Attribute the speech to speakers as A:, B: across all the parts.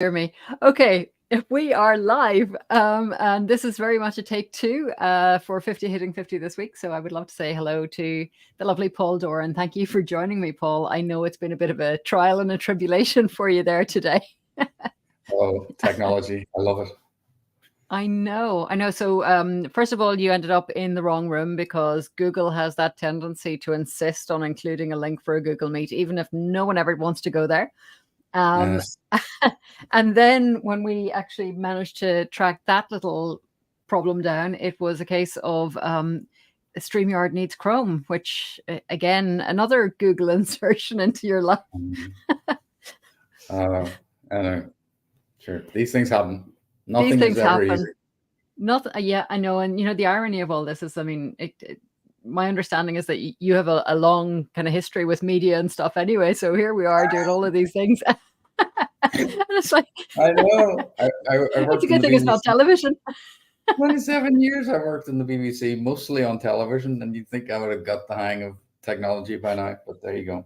A: hear me. Okay, we are live, and this is very much a take two for 50 hitting 50 this week. So I would love to say hello to the lovely Paul Doran. Thank you for joining me, Paul. I know it's been a bit of a trial and a tribulation for you there today.
B: Oh, technology. I love it.
A: I know. So, first of all, you ended up in the wrong room because Google has that tendency to insist on including a link for a Google Meet, even if no one ever wants to go there. Um,
B: Yes.
A: and then when we actually managed to track that little problem down, it was a case of StreamYard needs Chrome, which again, another Google insertion into your life.
B: I know. Sure. These things happen.
A: These
B: Nothing is
A: things
B: ever
A: happen.
B: easy.
A: Not, yeah, I know. And the irony of all this is, I mean, my understanding is that you have a long kind of history with media and stuff anyway. So here we are doing all of these things. And it's like,
B: I know. I
A: it's a
B: worked in
A: good
B: the
A: thing it's not
B: BBC.
A: television.
B: 27 years I worked in the BBC, mostly on television, and you'd think I would have got the hang of technology by now, but there you go.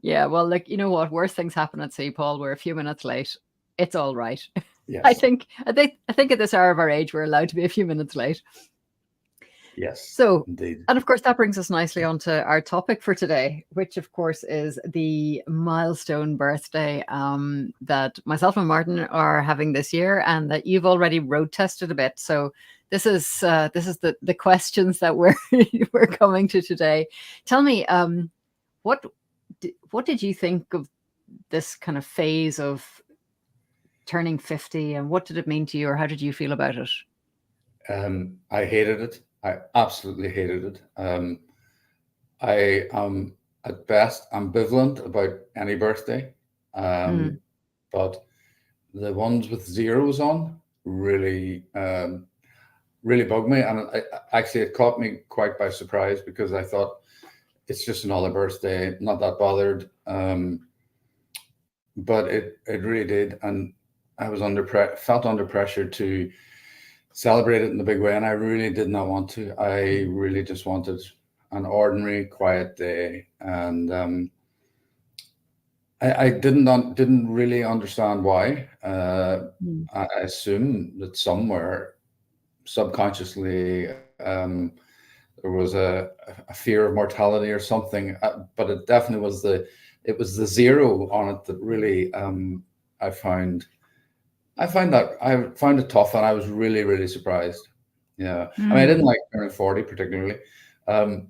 A: Yeah, well, like, you know what? Worse things happen at sea, Paul. We're a few minutes late. It's all right.
B: Yes.
A: I think at this hour of our age, we're allowed to be a few minutes late.
B: Yes,
A: So,
B: indeed.
A: and of course, that brings us nicely onto our topic for today, which of course is the milestone birthday that myself and Martin are having this year, and that you've already road tested a bit. So this is the questions that we're we're coming to today. Tell me, what did you think of this kind of phase of turning 50, and what did it mean to you, or how did you feel about it?
B: I hated it. I absolutely hated it. I am at best ambivalent about any birthday,
A: Mm,
B: but the ones with zeros on really, really bugged me. And actually, it caught me quite by surprise because I thought it's just another birthday, not that bothered. But it really did, and I was felt under pressure to celebrate it in the big way, and I really did not want to. I really just wanted an ordinary, quiet day, and I didn't really understand why.
A: mm,
B: I assume that somewhere subconsciously there was a fear of mortality or something, but it definitely was the zero on it that really I found I found it tough, and I was really, really surprised. Yeah, I mean, I didn't
A: mm,
B: like turning 40 particularly, um,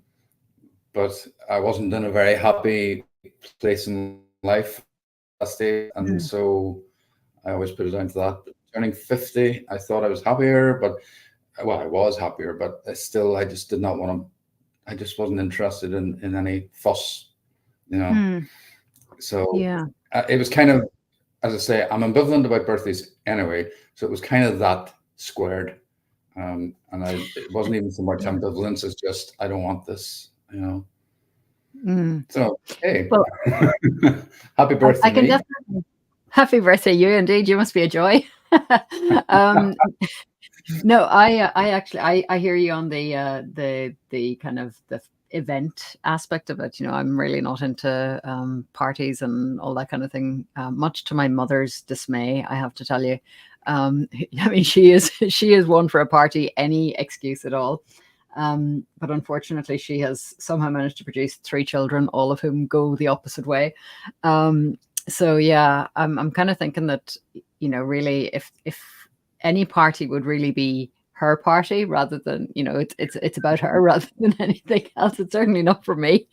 B: but I wasn't in a very happy place in life at that stage, and
A: mm.
B: so I always put it down to that. But turning 50, I thought I was happier, but well, I was happier, but I just did not want to. I just wasn't interested in any fuss, you know.
A: Mm.
B: So
A: Yeah.
B: it was kind of, as I say, I'm ambivalent about birthdays anyway. So it was kind of that squared. It wasn't even so much
A: Yeah.
B: ambivalence as just, I don't want this, you know.
A: Mm.
B: So, hey,
A: Well,
B: happy
A: I
B: birthday,
A: can
B: me.
A: definitely. Happy birthday, you indeed. You must be a joy. um, no, I actually, I hear you on the kind of the event aspect of it. I'm really not into parties and all that kind of thing. Much to my mother's dismay, I have to tell you. I mean, she is one for a party, any excuse at all. But unfortunately, she has somehow managed to produce three children, all of whom go the opposite way. Um, so yeah, I'm kind of thinking that really, if any party would really be her party rather than it's about her rather than anything else. It's certainly not for me.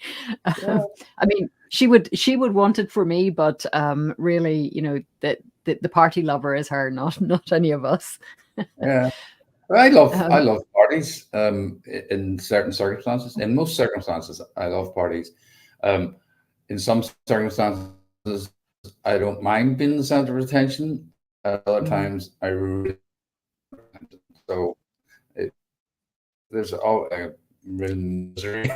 B: Yeah.
A: I mean, she would want it for me, but really, the party lover is her, not any of us.
B: Yeah. I
A: um,
B: love parties in certain circumstances. In most circumstances, I love parties. Um, in some circumstances, I don't mind being the center of attention. Other times, I
A: mm,
B: really so it, there's all real misery.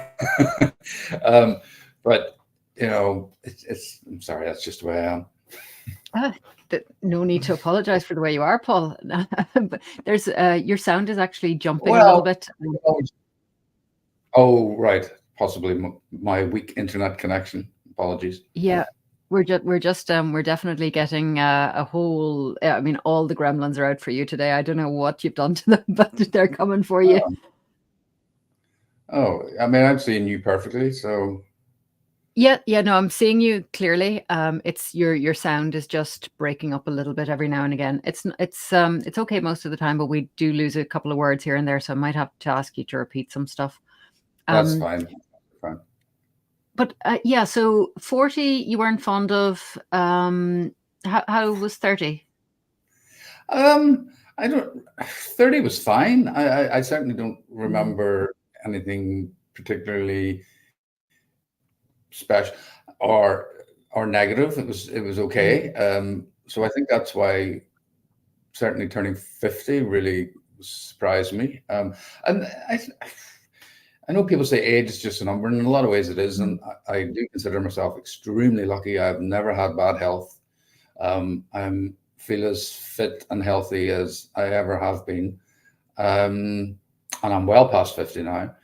B: um, but it's. I'm sorry, that's just the way I am.
A: ah, no need to apologize for the way you are, Paul. But there's your sound is actually jumping a little
B: Well,
A: bit.
B: oh right, possibly my weak internet connection. Apologies.
A: Yeah. we're definitely getting a whole. I mean, all the gremlins are out for you today. I don't know what you've done to them, but they're coming for you.
B: Oh, I mean, I'm seeing you perfectly, so
A: Yeah, yeah, no, I'm seeing you clearly. It's your sound is just breaking up a little bit every now and again. It's okay most of the time, but we do lose a couple of words here and there, so I might have to ask you to repeat some stuff.
B: that's
A: Um,
B: fine. Fine.
A: but yeah, so 40 you weren't fond of. How was 30?
B: I don't. 30 was fine. I certainly don't
A: Mm,
B: remember anything particularly special or negative. It was okay.
A: mm,
B: So I think that's why certainly turning 50 really surprised me. And I know people say age is just a number, and in a lot of ways it is.
A: mm.
B: And I do consider myself extremely lucky. I've never had bad health. I'm feel as fit and healthy as I ever have been. And I'm well past 50 now.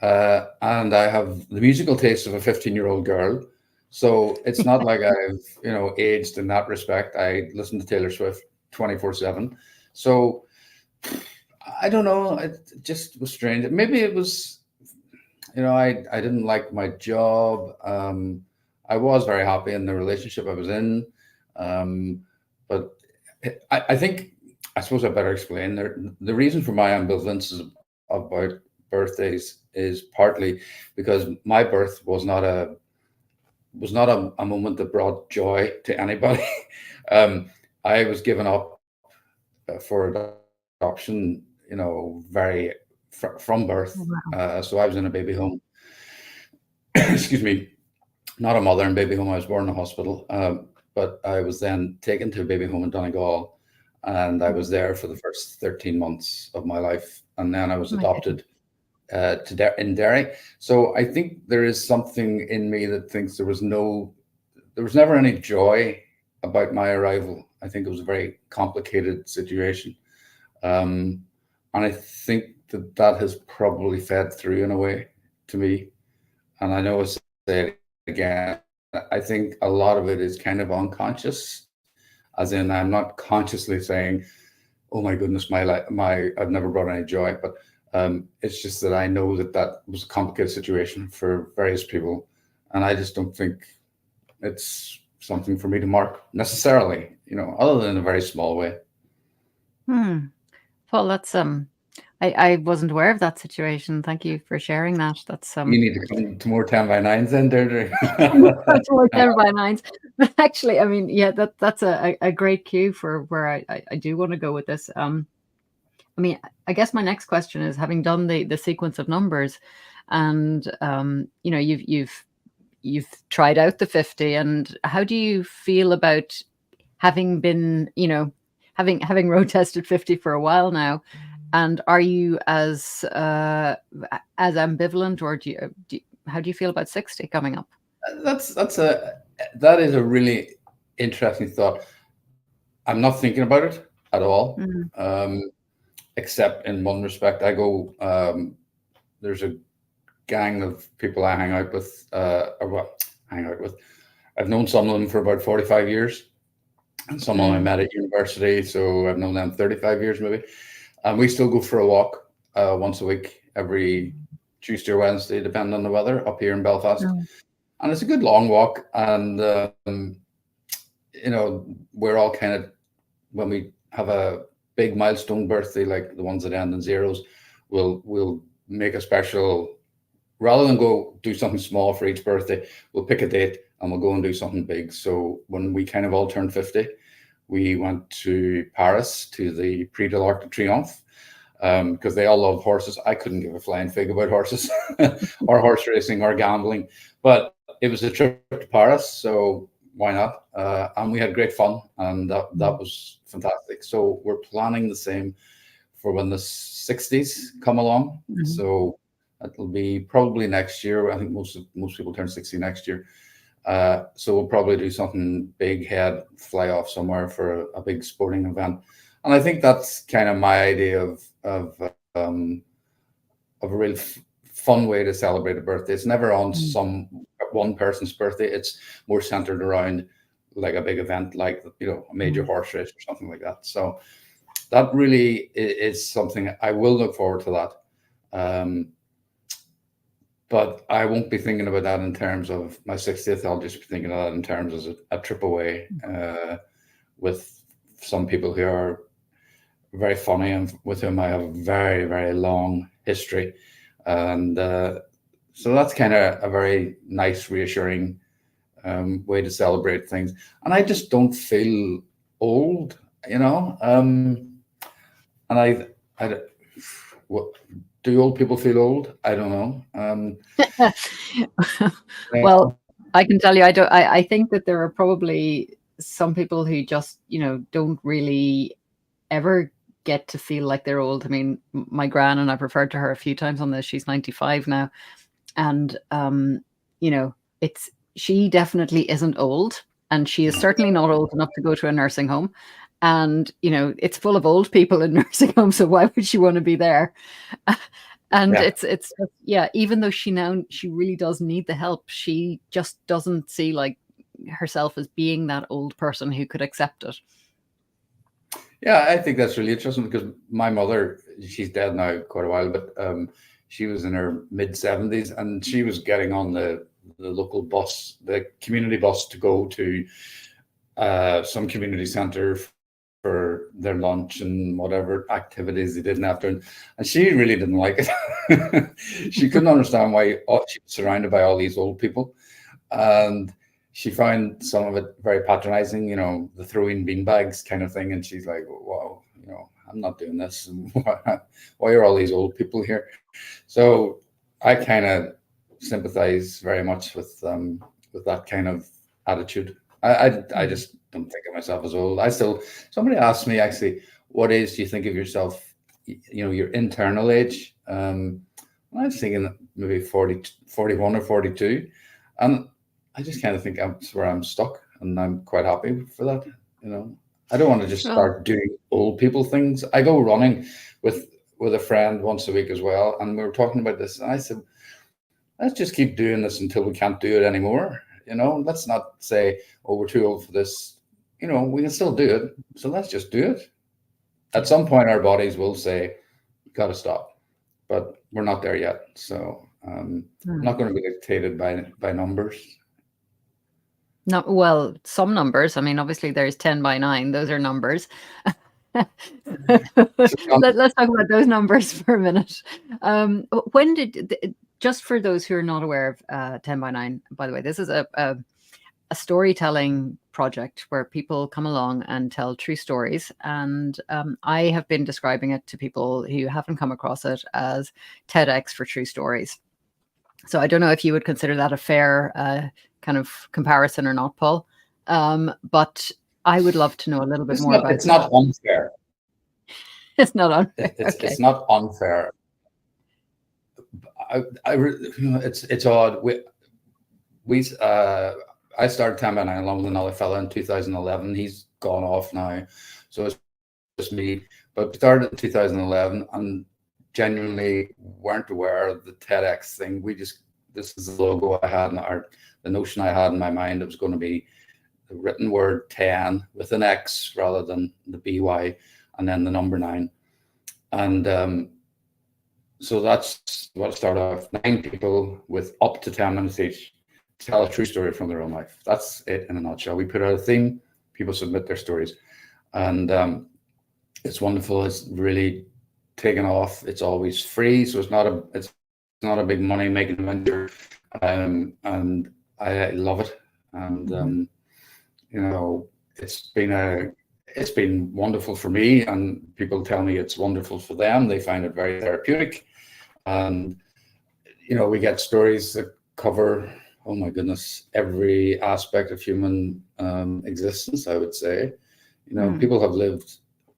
B: And I have the musical taste of a 15-year-old girl. So it's not like I've, aged in that respect. I listen to Taylor Swift 24/7. So I don't know. It just was strange. Maybe it was, I didn't like my job. I was very happy in the relationship I was in. Um, but I think, I suppose I better explain. The reason for my ambivalence is about birthdays is partly because my birth was not a moment that brought joy to anybody. um, I was given up for adoption, very from birth.
A: Wow.
B: So I was in a baby home. Excuse me, not a mother in baby home. I was born in a hospital, but I was then taken to a baby home in Donegal, and I was there for the first 13 months of my life, and then I was
A: Oh my goodness.
B: adopted in Derry. So I think there is something in me that thinks there was never any joy about my arrival. I think it was a very complicated situation, um, and I think that has probably fed through in a way to me. And I know I say it again. I think a lot of it is kind of unconscious, as in I'm not consciously saying, "Oh my goodness, my life, I've never brought any joy," but it's just that I know that was a complicated situation for various people, and I just don't think it's something for me to mark necessarily, other than in a very small way.
A: Hmm. Well, I wasn't aware of that situation. Thank you for sharing that. That's
B: You need to come to more 10 by 9s then, Deirdre.
A: That's more 10 by 9s. But actually, I mean, yeah, that's a great cue for where I do want to go with this. I mean, I guess my next question is, having done the sequence of numbers, and you've tried out the 50, and how do you feel about having been, having road tested 50 for a while now? And are you as ambivalent, or how do you feel about 60 coming up?
B: That is a really interesting thought. I'm not thinking about it at all,
A: Mm,
B: except in one respect. There's a gang of people I hang out with, or what hang out with. I've known some of them for about 45 years, and some of them I
A: mm,
B: met at university, so I've known them 35 years maybe. And we still go for a walk once a week, every Tuesday or Wednesday, depending on the weather, up here in Belfast.
A: mm,
B: And it's a good long walk, and we're all kind of, when we have a big milestone birthday like the ones that end in zeros, we'll make a special, rather than go do something small for each birthday, we'll pick a date and we'll go and do something big. So when we kind of all turned 50, we went to Paris to the Prix de l'Arc de Triomphe, because they all love horses. I couldn't give a flying fig about horses or horse racing or gambling, but it was a trip to Paris, so why not? And we had great fun, and that
A: mm,
B: was fantastic. So we're planning the same for when the 60s come along.
A: mhm.
B: So it'll be probably next year. I think most people turn 60 next year. So we'll probably do something big, fly off somewhere for a big sporting event. And I think that's kind of my idea of a real fun way to celebrate a birthday. It's never on
A: Mm.
B: one person's birthday. It's more centered around like a big event, like, you know, a major horse race or something like that. So that really is something I will look forward to that. But I won't be thinking about that in terms of my 60th. I'll just be thinking of that in terms of a trip away with some people who are very funny and with whom I have a very, very long history. And so that's kind of a very nice, reassuring way to celebrate things. And I just don't feel old, you know. And what, do old people feel old? I don't know.
A: Well, I can tell you, I think that there are probably some people who just, you know, don't really ever get to feel like they're old. I mean, my gran, and I've referred to her a few times on this, she's 95 now. And, you know, she definitely isn't old. And she is certainly not old enough to go to a nursing home. And, you know, it's full of old people in nursing homes. So why would she want to be there? And yeah, even though she really does need the help, she just doesn't see like herself as being that old person who could accept it.
B: Yeah, I think that's really interesting because my mother, she's dead now quite a while, but she was in her mid-70s and she was getting on the local bus, the community bus, to go to some community centre for their lunch and whatever activities they did in the afternoon. And she really didn't like it. She couldn't understand why she was surrounded by all these old people. And she found some of it very patronizing, you know, the throwing beanbags kind of thing. And she's like, wow, you know, I'm not doing this. Why are all these old people here? So I kind of sympathize very much with that kind of attitude. I just don't think of myself as old. Somebody asked me actually, what age do you think of yourself, you know, your internal age? I was thinking maybe 40, 41 or 42. And I just kind of think that's where I'm stuck, and I'm quite happy for that. You know, I don't want to just start doing old people things. I go running with a friend once a week as well, and we were talking about this, and I said, let's just keep doing this until we can't do it anymore. You know, let's not say, oh, we're too old for this. You know, we can still do it, so let's just do it. At some point, our bodies will say, "You got to stop," but we're not there yet. So I'm not going to be dictated by numbers.
A: No, well, some numbers. I mean, obviously there's 10 by 9. Those are numbers. Let's talk about those numbers for a minute. Just for those who are not aware of 10 by 9, by the way, this is a storytelling project where people come along and tell true stories. And I have been describing it to people who haven't come across it as TEDx for true stories. So I don't know if you would consider that a fair kind of comparison or not, Paul. But I would love to know a little bit more about it.
B: It's not unfair.
A: It's not unfair.
B: It's not unfair. It's odd. I started 10 by 9 along with another fella in 2011. He's gone off now, so it's just me. But we started in 2011 and genuinely weren't aware of the TEDx thing. This is the logo I had, the notion I had in my mind. It was going to be the written word 10 with an X rather than the BY, and then the number 9. And so that's what it started off. 9 people with up to 10 minutes each tell a true story from their own life. That's it in a nutshell. We put out a theme, people submit their stories, and it's wonderful. It's really taken off. It's always free, so it's not a big money making venture, and I love it. And you know, it's been wonderful for me, and people tell me it's wonderful for them. They find it very therapeutic, and you know, we get stories that cover, oh my goodness, every aspect of human existence. I would say, you know, people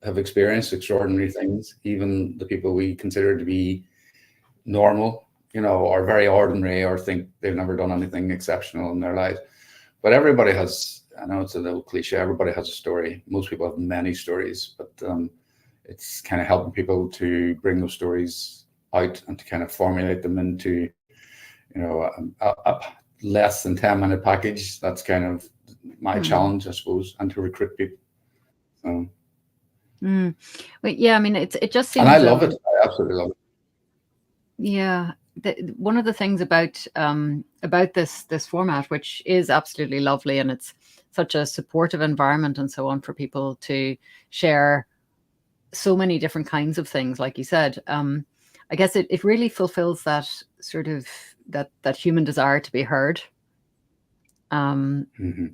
B: have experienced extraordinary things. Even the people we consider to be normal, you know, are very ordinary or think they've never done anything exceptional in their lives. But everybody has, I know it's a little cliche, everybody has a story. Most people have many stories, but it's kind of helping people to bring those stories out and to kind of formulate them into, you know, less than 10-minute package. That's kind of my challenge, I suppose, and to recruit people. So,
A: Well, yeah, I mean, it just
B: and I
A: seems
B: love it. I absolutely love it.
A: yeah. One of the things about this format, which is absolutely lovely, and it's such a supportive environment and so on for people to share so many different kinds of things, like you said. I guess it really fulfills that sort of that human desire to be heard.
B: Hmm.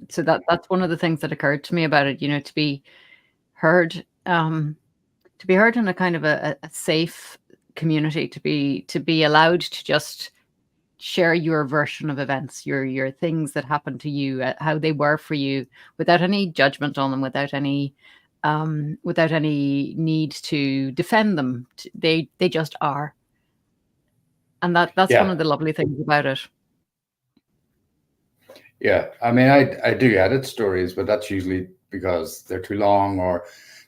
A: So that's one of the things that occurred to me about it. To be heard, to be heard in a kind of a safe community, to be allowed to just share your version of events, your things that happened to you, how they were for you, without any judgment on them, without any need to defend them. They just are, and that's one
B: Yeah,
A: of the lovely things about it.
B: yeah. I mean, I do edit stories, but that's usually because they're too long, or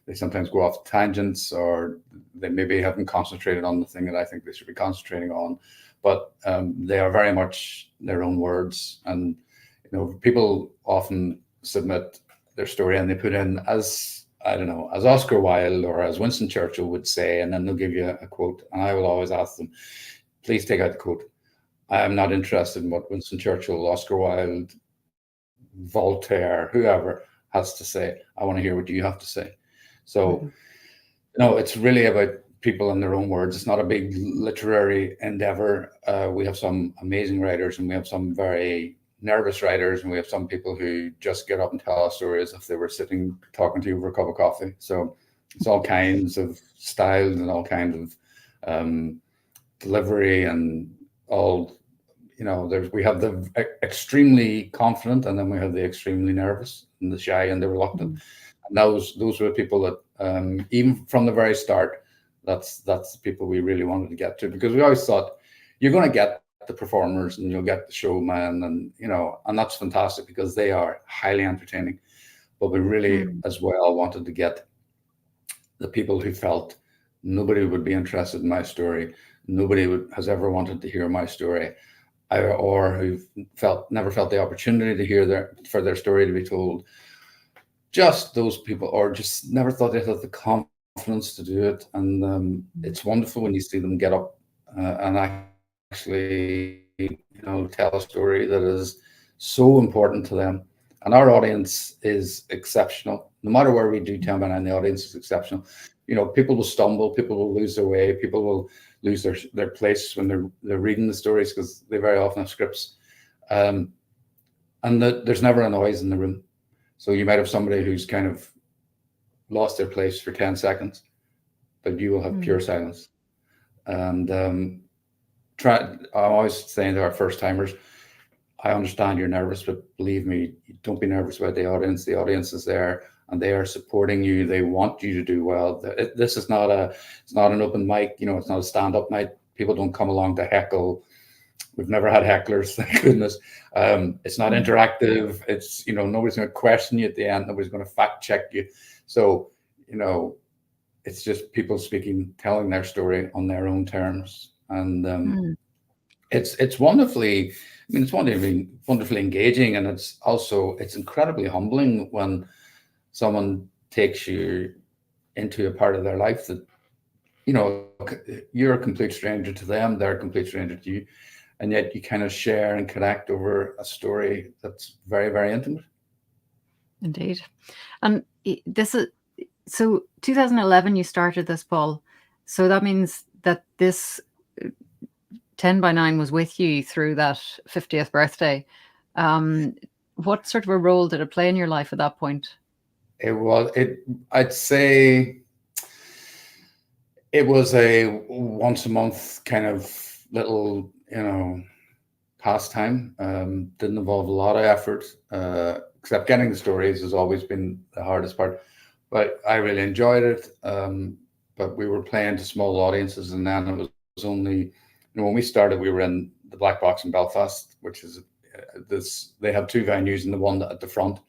B: they sometimes go off tangents, or they maybe haven't concentrated on the thing that I think they should be concentrating on. But they are very much their own words, and people often submit their story and they put in, as I don't know, as Oscar Wilde or as Winston Churchill would say, and then they'll give you a quote, and I will always ask them, please take out the quote. I am not interested in what Winston Churchill, Oscar Wilde, Voltaire, whoever has to say. I want to hear what you have to say. So,
A: Mhm.
B: it's really about people in their own words. It's not a big literary endeavor. We have some amazing writers, and we have some very nervous writers, and we have some people who just get up and tell us stories as if they were sitting talking to you over a cup of coffee. So it's all kinds of styles and all kinds of delivery, and all we have the extremely confident, and then we have the extremely nervous and the shy and the reluctant.
A: Mm.
B: And those were the people that even from the very start, that's the people we really wanted to get to, because we always thought you're going to get the performers and you'll get the showman, and that's fantastic because they are highly entertaining. But we really
A: Mm.
B: as well wanted to get the people who felt nobody would be interested in my story, has ever wanted to hear my story, or who never felt the opportunity to hear for their story to be told. Just those people, or just never thought they had the confidence to do it. And it's wonderful when you see them get up and actually, tell a story that is so important to them. And our audience is exceptional. No matter where we do 10 by 9, the audience is exceptional. People will stumble, people will lose their way, people will lose their place when they're reading the stories, because they very often have scripts. And there's never a noise in the room. So you might have somebody who's kind of lost their place for 10 seconds, but you will have pure
A: Mm.
B: silence. And I'm always saying to our first timers, I understand you're nervous, but believe me, don't be nervous about the audience. The audience is there and they are supporting you. They want you to do well. This is it's not an open mic, it's not a stand-up night. People don't come along to heckle. We've never had hecklers, thank goodness. It's not
A: Mm.
B: interactive. It's, nobody's going to question you at the end. Nobody's going to fact check you. So, it's just people speaking, telling their story on their own terms. And
A: Mm.
B: it's wonderfully, it's wonderfully engaging. And it's incredibly humbling when someone takes you into a part of their life that, you're a complete stranger to them, they're a complete stranger to you, and yet you kind of share and connect over a story that's very, very intimate.
A: Indeed. And this is so 2011 you started this, Paul. So that means that this 10 by 9 was with you through that 50th birthday. Um, what sort of a role did it play in your life at that point?
B: I'd say it was a once a month kind of little, pastime. Didn't involve a lot of effort, except getting the stories has always been the hardest part. But I really enjoyed it. But we were playing to small audiences, and then it was only, when we started, we were in the Black Box in Belfast, which is they have two venues, and the one at the front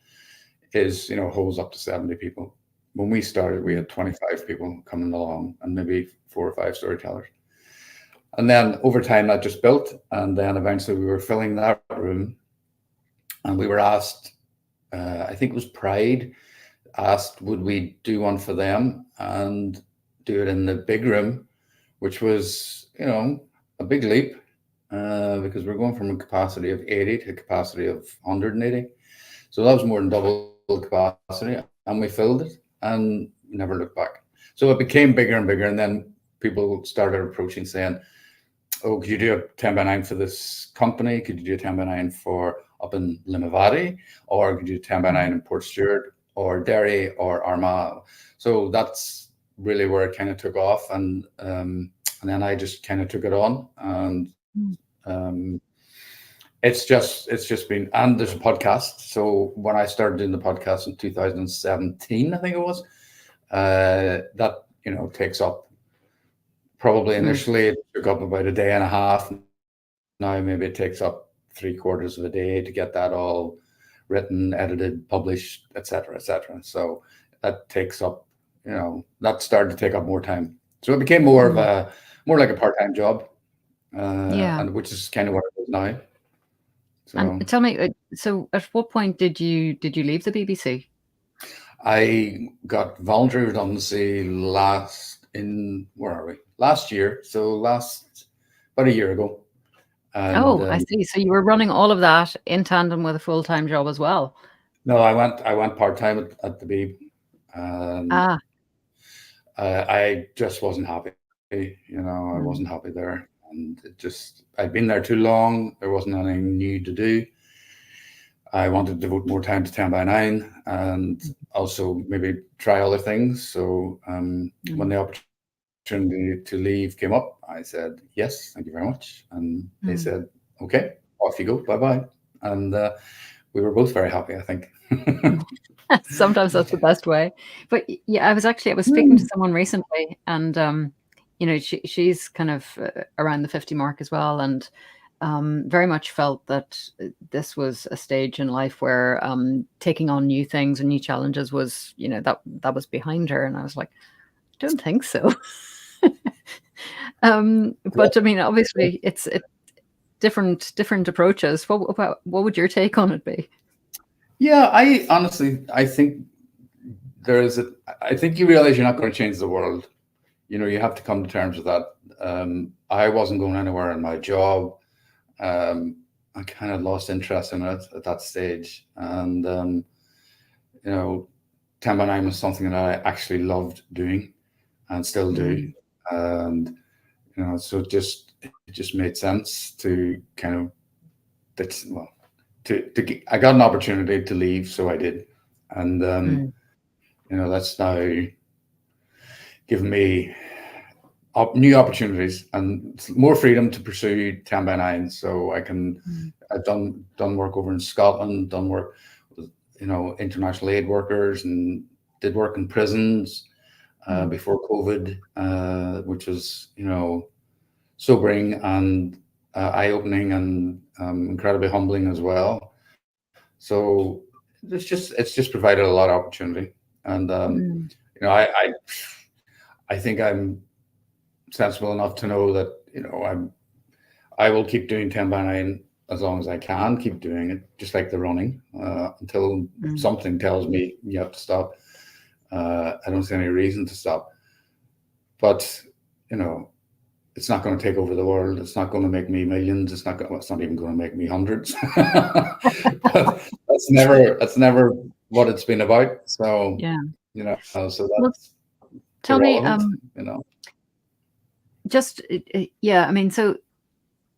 B: is, holds up to 70 people. When we started, we had 25 people coming along and maybe 4 or 5 storytellers. And then over time that just built, and then eventually we were filling that room, and we were asked, I think it was Pride, asked would we do one for them and do it in the big room, which was, a big leap, because we're going from a capacity of 80 to a capacity of 180. So that was more than double capacity, and we filled it and never looked back. So it became bigger and bigger, and then people started approaching saying, oh, could you do a 10 by 9 for this company? Could you do a 10 by 9 for up in Limavady? Or could you do 10 by 9 in Port Stewart or Derry or Armagh? So that's really where it kind of took off. And then I just kind of took it on. And it's just been, and there's a podcast. So when I started doing the podcast in 2017, I think it was, that, takes up, probably initially it took up about a day and a half. Now maybe it takes up 3/4 of a day to get that all written, edited, published, etc., etc. So that takes up, that started to take up more time. So it became more like a part-time job, and which is kind of what it is now. So,
A: and tell me, so at what point did you leave the BBC?
B: I got voluntary redundancy last year. So about a year ago. And,
A: I see. So you were running all of that in tandem with a full-time job as well.
B: No, I went part-time at the Beeb. I just wasn't happy. I wasn't happy there, and I'd been there too long. There wasn't anything new to do. I wanted to devote more time to 10 by 9 and also maybe try other things. So when the opportunity to leave came up, I said, yes, thank you very much. And they said, okay, off you go, bye-bye. And we were both very happy, I think.
A: Sometimes that's the best way. But yeah, I was speaking to someone recently, and she's kind of around the 50 mark as well, and very much felt that this was a stage in life where taking on new things and new challenges was, that was behind her. And I was like, I don't think so. But I mean, obviously it's different approaches. What would your take on it be?
B: Yeah, I think I think you realize you're not going to change the world. You have to come to terms with that. I wasn't going anywhere in my job. I kind of lost interest in it at that stage. And, 10 by 9 was something that I actually loved doing and still do. And, so it just made sense to kind of, I got an opportunity to leave, so I did. And, that's now given me new opportunities and more freedom to pursue 10 by 9. So I've done work over in Scotland, done work with, international aid workers, and did work in prisons before COVID, which was, sobering and eye-opening and incredibly humbling as well. So it's just provided a lot of opportunity. And, I think I'm sensible enough to know that, I will keep doing 10 by 9 as long as I can keep doing it, just like the running, until something tells me you have to stop. I don't see any reason to stop. But, it's not going to take over the world. It's not going to make me millions. It's not even going to make me hundreds. But that's never what it's been about. So, so that's,
A: tell me, just, I mean, so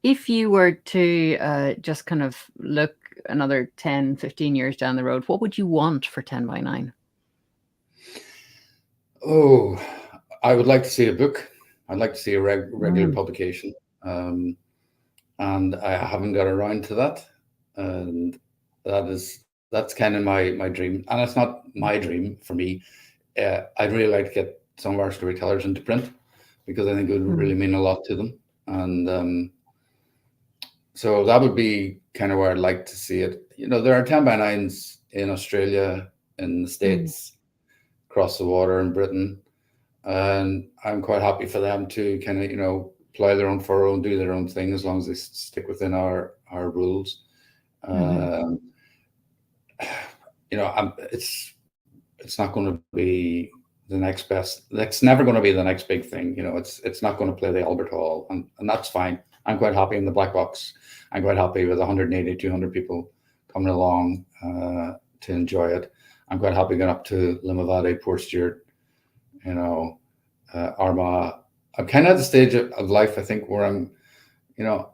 A: if you were to just kind of look another 10, 15 years down the road, what would you want for 10 by 9?
B: Oh, I would like to see a book. I'd like to see a regular publication. And I haven't got around to that. And that's kind of my dream. And it's not my dream for me. I'd really like to get some of our storytellers into print, because I think it would really mean a lot to them. And so that would be kind of where I'd like to see it. There are 10 by 9s in Australia, in the States, across the water in Britain. And I'm quite happy for them to kind of, plow their own furrow and do their own thing as long as they stick within our rules.
A: Hmm.
B: Um, it's not going to be the next best. It's never going to be the next big thing. It's not going to play the Albert Hall, and that's fine. I'm quite happy in the black box. I'm quite happy with 180, 200 people coming along to enjoy it. I'm quite happy going up to Limavady, Port Stewart, Armagh. I'm kind of at the stage of life, I think, where you know,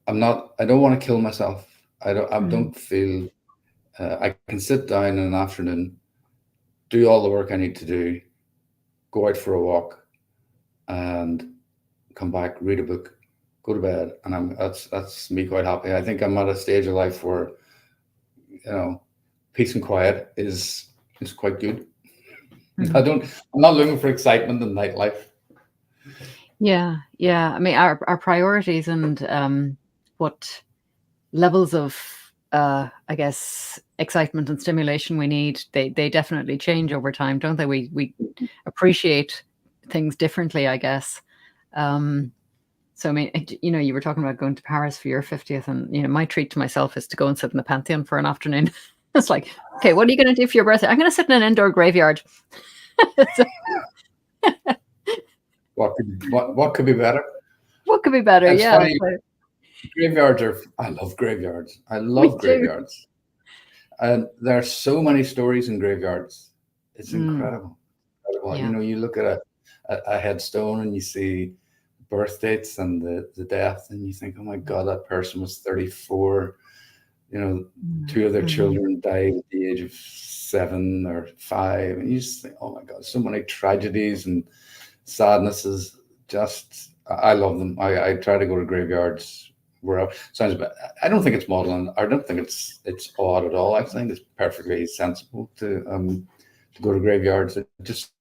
B: I don't want to kill myself. I
A: Hmm.
B: don't feel I can sit down in an afternoon, do all the work I need to do, go out for a walk, and come back, read a book, go to bed, and that's me quite happy. I think I'm at a stage of life where you know peace and quiet is quite good.
A: Hmm.
B: I don't. I'm not looking for excitement in nightlife.
A: Yeah, yeah. I mean, our priorities and what levels of I guess excitement and stimulation we need, they definitely change over time, don't they? We appreciate things differently, I guess. Um, so I mean, you were talking about going to Paris for your 50th, and my treat to myself is to go and sit in the Pantheon for an afternoon. It's like, okay, what are you going to do for your birthday? I'm going to sit in an indoor graveyard. So,
B: What could be better?
A: what could be better?
B: It's
A: Yeah,
B: funny.
A: so,
B: Graveyards are. I love graveyards. I
A: me
B: love
A: too.
B: graveyards. And there are so many stories in graveyards. It's
A: Mm,
B: incredible. Incredible.
A: yeah.
B: You look at a headstone and you see birth dates and the death, and you think, oh my God, that person was 34. You know,
A: Mm,
B: two of their
A: mhm.
B: children died at the age of 7 or 5. And you just think, oh my God, so many tragedies and sadnesses. Just, I love them. I try to go to graveyards where sounds bad. I don't think it's maudlin. I don't think it's odd at all. I think it's perfectly sensible to go to graveyards. It just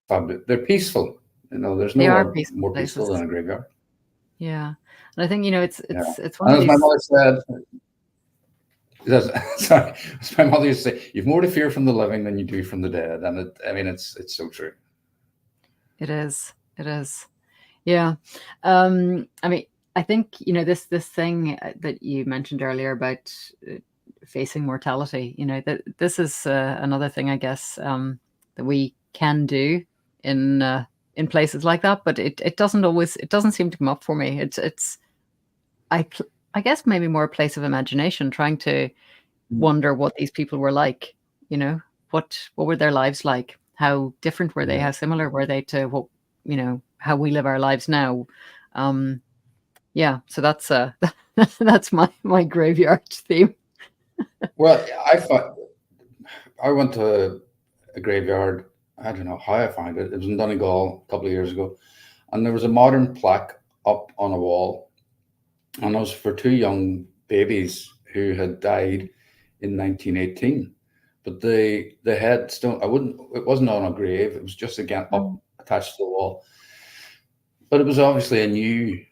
B: fabulous. They're peaceful. There's
A: They are
B: nowhere
A: peaceful
B: more peaceful than
A: places.
B: a graveyard.
A: Yeah, and I think it's
B: Yeah.
A: it's one
B: And
A: of
B: as my
A: these.
B: mother said, sorry, as my mother used to say, you've more to fear from the living than you do from the dead. And I mean, it's so true.
A: It is. It is. Yeah. I mean, I think this thing that you mentioned earlier about uh, facing mortality. That this is another thing, I guess, that we can do in in places like that. But it doesn't seem to come up for me. I cl- I guess maybe more a place of imagination, trying to wonder what these people were like. You know, what were their lives like? How different were they?
B: Yeah.
A: How similar were they to what how we live our lives now? Um, yeah, so that's that's my graveyard theme.
B: Well, I went to a graveyard. I don't know how I found it. It was in Donegal a couple of years ago, and there was a modern plaque up on a wall, and it was for two young babies who had died in 1918. But the headstone, I wouldn't. It wasn't on a grave. It was just again up
A: Mm,
B: attached to the wall. But it was obviously a new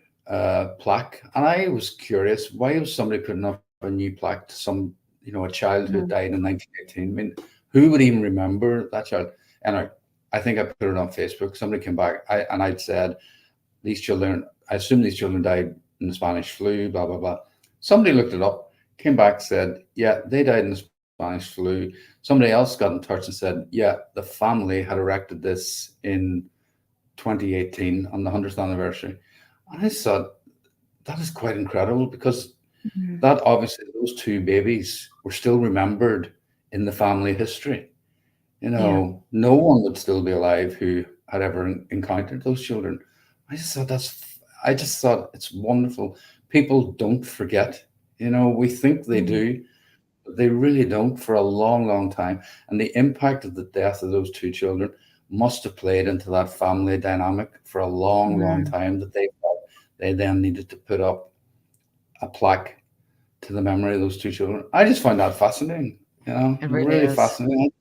B: plaque, and I was curious why was somebody putting up a new plaque to a child who
A: mhm,
B: died in 1918. I mean, who would even remember that child? And I think I put it on Facebook. Somebody came back, and I'd said these children. I assume these children died in the Spanish flu. Blah blah blah. Somebody looked it up, came back, said, yeah, they died in the Spanish flu. Somebody else got in touch and said, yeah, the family had erected this in 2018 on the 100th anniversary. And I thought, that is quite incredible because
A: mhm.
B: that obviously those two babies were still remembered in the family history.
A: Yeah.
B: No one would still be alive who had ever encountered those children. I just thought it's wonderful. People don't forget. We think they
A: Mm,
B: do, but they really don't for a long, long time. And the impact of the death of those two children must have played into that family dynamic for a long, long
A: mm.
B: time that they felt they then needed to put up a plaque to the memory of those two children. I just find that fascinating,
A: It really
B: really
A: is.
B: fascinating.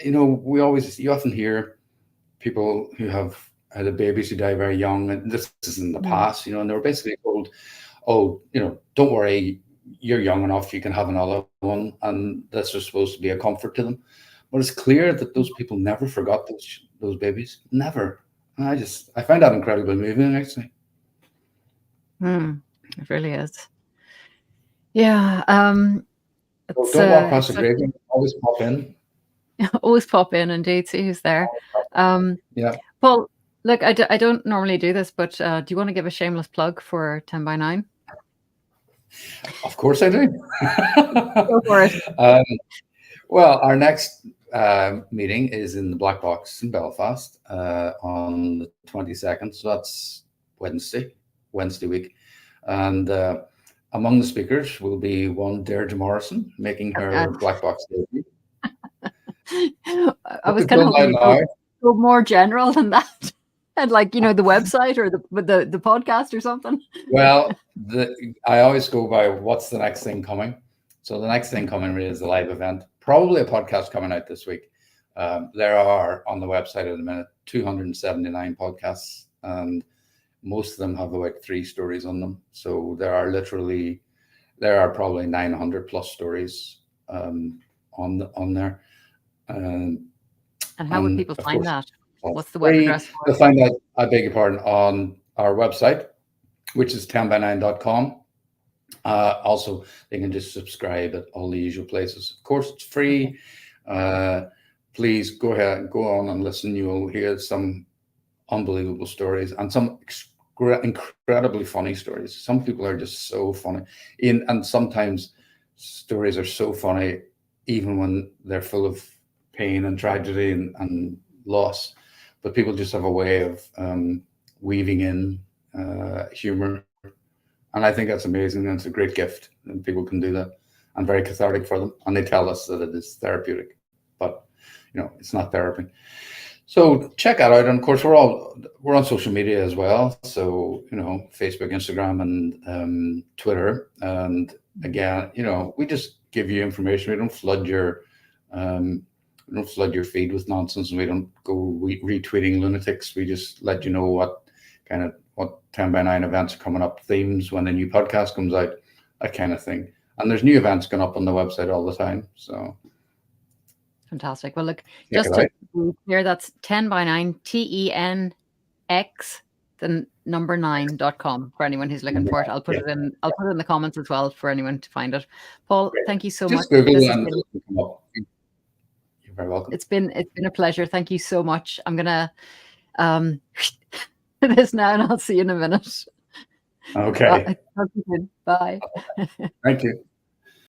B: You often hear people who have had babies who die very young, and this is in the
A: Mm,
B: past, and they were basically told, oh, don't worry, you're young enough, you can have another one, and this was supposed to be a comfort to them. But it's clear that those people never forgot those babies, never. And I find that incredibly moving, actually.
A: It really is. Yeah.
B: So
A: It's
B: don't walk past
A: it's
B: the
A: such
B: graveyard. Always pop in.
A: always pop in, indeed, see who's there.
B: Yeah,
A: Paul, look, I don't normally do this, but do you want to give a shameless plug for 10 by 9?
B: of course I do.
A: Go for it.
B: Well, our next meeting is in the Black Box in Belfast on the 22nd. So that's Wednesday week. And among the speakers will be one Deirdre Morrison making her Black Box debut.
A: I was kind of hoping you'd go more general than that. And like, the website or the podcast or something.
B: Well, I always go by what's the next thing coming. So the next thing coming really is a live event, probably a podcast coming out this week. There are on the website at the minute 279 podcasts, and most of them have about 3 stories on them. So there are probably 900 plus stories on there.
A: And how would people find that? What's the web address?
B: They'll find that, I beg your pardon, on our website, which is 10by9.com. Also, they can just subscribe at all the usual places. Of course, it's free. Please go ahead and go on and listen. You will hear some unbelievable stories and some incredibly funny stories. Some people are just so funny. And sometimes stories are so funny, even when they're full of pain and tragedy and loss. But people just have a way of weaving in humor. And I think that's amazing. And it's a great gift. And people can do that. And very cathartic for them. And they tell us that it is therapeutic. But, it's not therapy. So check that out. And of course, we're on social media as well. So, Facebook, Instagram, and Twitter. And again, we just give you information. We don't flood your feed with nonsense, and we don't go retweeting lunatics. We just let you know what 10 by 9 events are coming up, themes when a new podcast comes out, that kind of thing. And there's new events going up on the website all the time. So
A: fantastic. Well, look, just to be clear, that's 10 by 9, TENX, the number 9.com for anyone who's looking for it. I'll put it in the comments as well for anyone to find it. Paul, thank you so much.
B: Just Google and come up. You're very welcome.
A: It's been a pleasure. Thank you so much. I'm gonna this now, and I'll see you in a minute.
B: Okay.
A: Bye.
B: Thank you.